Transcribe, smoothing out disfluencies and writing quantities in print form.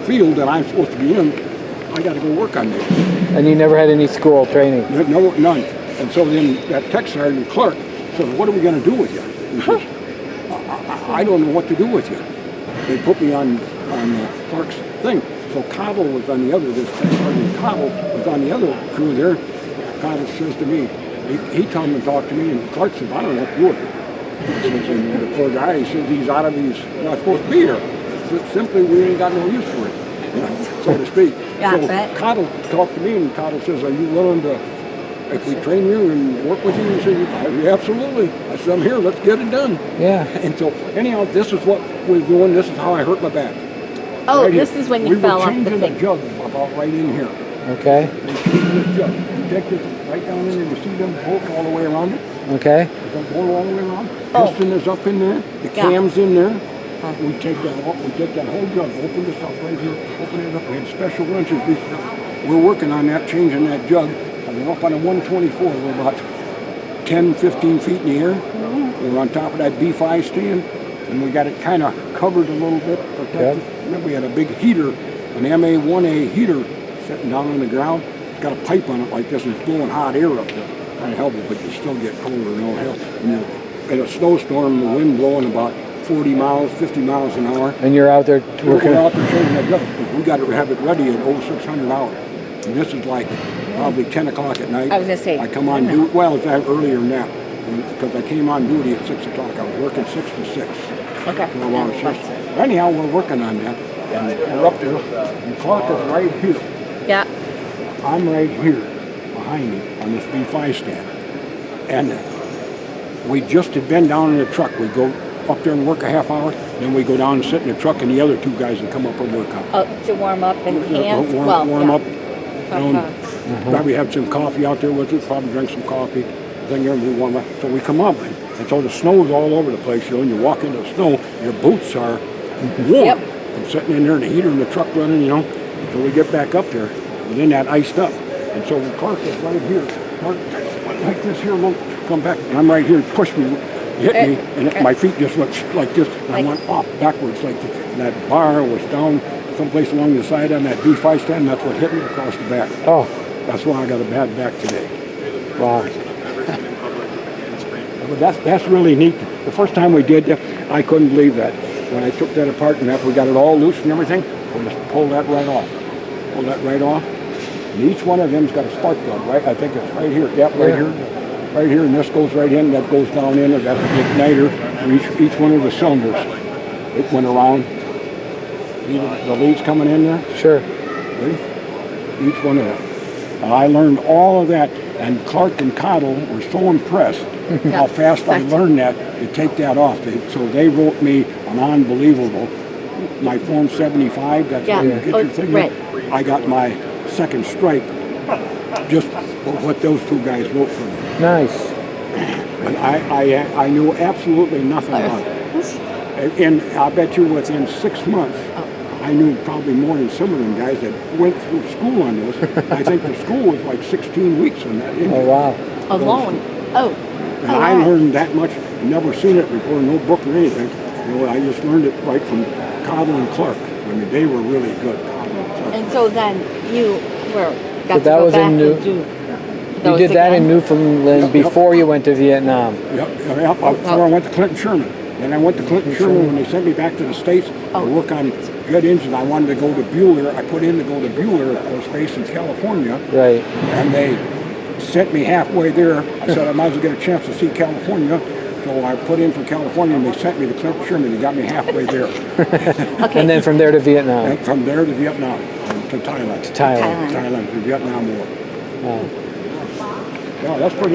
field that I'm supposed to be in, I got to go work on this. And you never had any school training? No, none. And so then that tech sergeant clerk said, what are we going to do with you? He says, I don't know what to do with you. They put me on Clark's thing. So Cottle was on the other, this tech sergeant Cottle was on the other crew there. Cottle says to me, he told him to talk to me, and Clark says, I don't know what to do with you. And the poor guy, he says, he's out of, he's not supposed to be here. So simply, we ain't got no use for it, you know, so to speak. Yeah, so Cottle talked to me, and Cottle says, are you willing to, if we train you and work with you? He said, yeah, absolutely. I said, I'm here, let's get it done. Yeah. And so, anyhow, this is what we're doing. This is how I hurt my back. Oh, right this here. is when you fell off the We were changing thing. the jug about right in here. Okay. They changed the jug. You take this right down in there, you see them bolts all the way around it? Okay. Is that bolt all the way around? Oh. Piston is up in there, the cam's in there. We take that off, we take that whole jug, open this up right here, open it up, we had special wrenches. We're working on that, changing that jug. And we're up on a 124, we're about 10, 15 feet in the air. We're on top of that B-5 stand, and we got it kind of covered a little bit, protected. And then we had a big heater, an MA-1A heater sitting down on the ground. It's got a pipe on it like this, and it's blowing hot air up there. Kind of helpful, but you still get colder and all hell. And you're in a snowstorm, the wind blowing about 40 miles, 50 miles an hour. And you're out there working? We're out there changing that jug. We got to have it ready at 0600 hours. And this is like probably 10 o'clock at night. I was going to say. I come on duty, well, it's earlier than that, because I came on duty at 6 o'clock. I was working 6 to 6. Okay. 12-hour shifts. Anyhow, we're working on that, and we're up there, and Clark is right here. Yeah. I'm right here, behind me, on this B-5 stand. And we just had been down in the truck. We go up there and work a half hour, then we go down and sit in the truck, and the other two guys would come up and work on it. Oh, to warm up and camp? Warm up. Uh-huh. Probably have some coffee out there with us, probably drink some coffee. Then we warm up. So we come up, and so the snow's all over the place, you know, and you walk into the snow, your boots are warm. Yep. I'm sitting in there, and the heater in the truck running, you know. So we get back up there, and then that iced up. And so Clark is right here. Clark, like this here, look, come back, and I'm right here, push me, hit me, and my feet just went like this, and I went off backwards like this. And that bar was down someplace along the side on that B-5 stand, and that's what hit me across the back. Oh. That's why I got a bad back today. Wow. But that's really neat. The first time we did that, I couldn't believe that. When I took that apart and after we got it all loose and everything, we just pulled that right off. Pull that right off. And each one of them's got a spark plug, right? I think it's right here. Yep, right here. Right here, and this goes right in, that goes down in, and that's the igniter for each one of the cylinders. It went around. The leads coming in there. Sure. Ready? Each one of them. And I learned all of that, and Clark and Cottle were so impressed how fast I learned that to take that off. So they wrote me an unbelievable, my Form 75, that's when you get your thing. Right. I got my second stripe, just what those two guys wrote for me. Nice. But I knew absolutely nothing about it. And I bet you within 6 months, I knew probably more than some of them guys that went through school on this. I think the school was like 16 weeks on that. Oh, wow. Alone? Oh. And I learned that much, never seen it before, no book or anything. You know, I just learned it right from Cottle and Clark. I mean, they were really good. And so then you got So that was in You did that in Newfoundland before you went to Vietnam. Yep, before I went to Clinton Sherman. Then I went to Clinton Sherman when they sent me back to the States to work on jet engines. I wanted to go to Bueller. I put in to go to Bueller Air Force Base in California. Right. And they sent me halfway there. I said I might as well get a chance to see California. So I put in for California, and they sent me to Clinton Sherman. They got me halfway there. Okay. And then from there to Vietnam. And from there to Vietnam, to Thailand. To Thailand. Thailand, to Vietnam War. Wow. Yeah, that's pretty